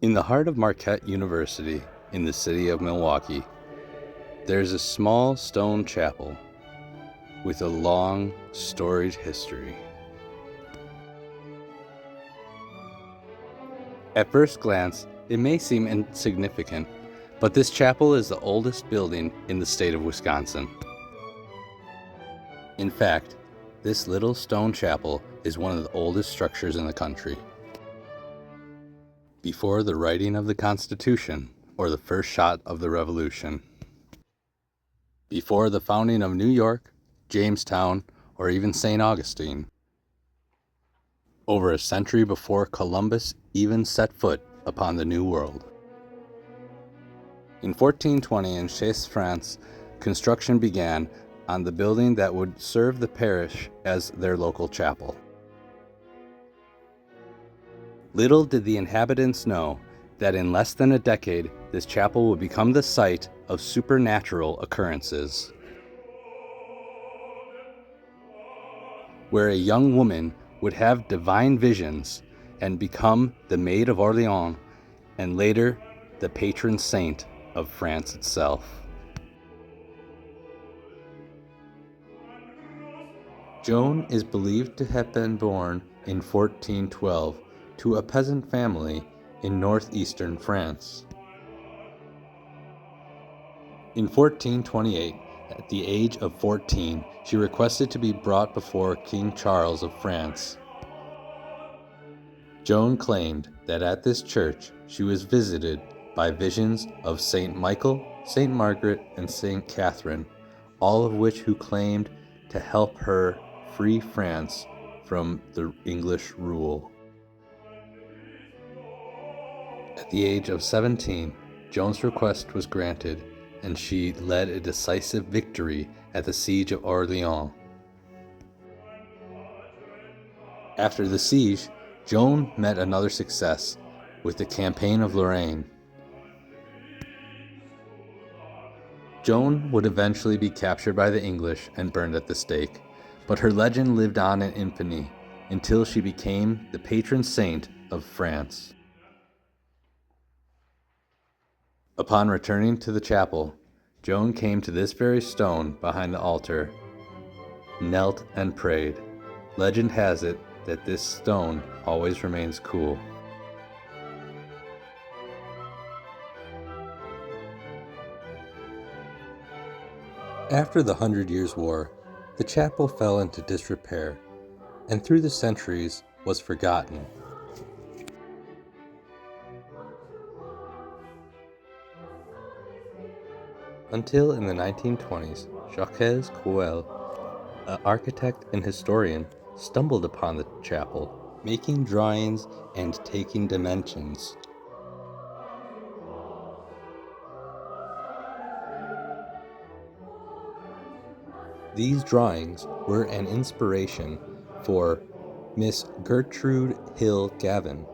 In the heart of Marquette University, in the city of Milwaukee, there's a small stone chapel with a long, storied history. At first glance, it may seem insignificant, but this chapel is the oldest building in the state of Wisconsin. In fact, this little stone chapel is one of the oldest structures in the country. Before the writing of the Constitution or the first shot of the Revolution. Before the founding of New York, Jamestown, or even St. Augustine. Over a century before Columbus even set foot upon the New World. In 1420 in Chelles, France, construction began on the building that would serve the parish as their local chapel. Little did the inhabitants know that in less than a decade, this chapel would become the site of supernatural occurrences, where a young woman would have divine visions and become the Maid of Orleans and later the patron saint of France itself. Joan is believed to have been born in 1412 to a peasant family in northeastern France. In 1428, at the age of 14, she requested to be brought before King Charles of France. Joan claimed that at this church she was visited by visions of Saint Michael, Saint Margaret, and Saint Catherine, all of which who claimed to help her free France from the English rule. At the age of 17, Joan's request was granted, and she led a decisive victory at the siege of Orleans. After the siege, Joan met another success with the campaign of Lorraine. Joan would eventually be captured by the English and burned at the stake, but her legend lived on in infamy until she became the patron saint of France. Upon returning to the chapel, Joan came to this very stone behind the altar, knelt and prayed. Legend has it that this stone always remains cool. After the 100 Years' War, the chapel fell into disrepair, and through the centuries was forgotten. Until in the 1920s, Jacques Couel, an architect and historian, stumbled upon the chapel, making drawings and taking dimensions. These drawings were an inspiration for Miss Gertrude Hill Gavin,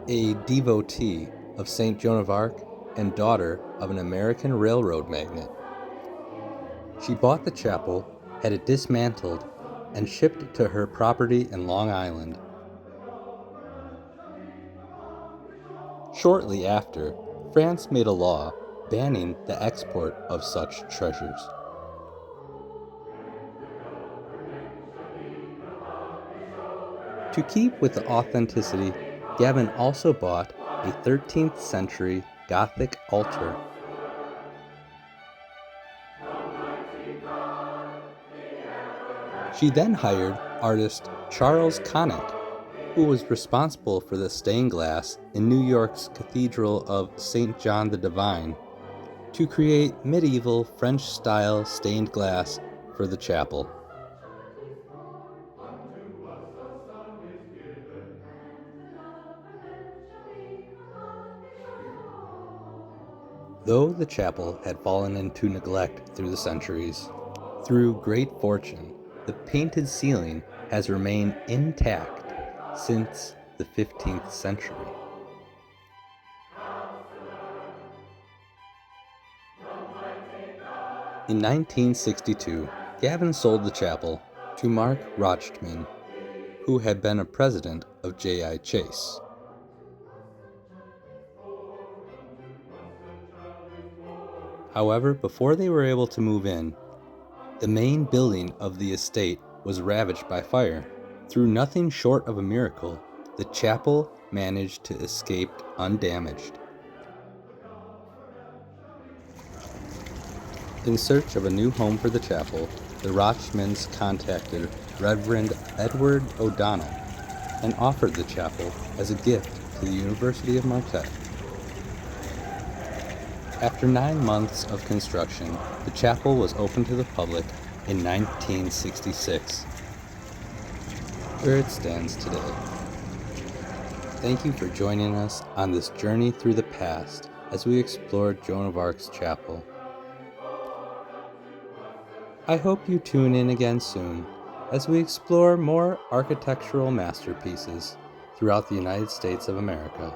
a devotee of St. Joan of Arc and daughter of an American railroad magnate. She bought the chapel, had it dismantled, and shipped it to her property in Long Island. Shortly after, France made a law banning the export of such treasures. To keep with the authenticity, Gavin also bought a 13th century Gothic altar. She then hired artist Charles Connick, who was responsible for the stained glass in New York's Cathedral of St. John the Divine, to create medieval French-style stained glass for the chapel. Though the chapel had fallen into neglect through the centuries, through great fortune, the painted ceiling has remained intact since the 15th century. In 1962, Gavin sold the chapel to Mark Rochtman, who had been a president of J.I. Chase. However, before they were able to move in, the main building of the estate was ravaged by fire. Through nothing short of a miracle, the chapel managed to escape undamaged. In search of a new home for the chapel, the Rochmans contacted Reverend Edward O'Donnell and offered the chapel as a gift to the University of Marquette. After 9 months of construction, the chapel was opened to the public in 1966, where it stands today. Thank you for joining us on this journey through the past as we explore Joan of Arc's chapel. I hope you tune in again soon as we explore more architectural masterpieces throughout the United States of America.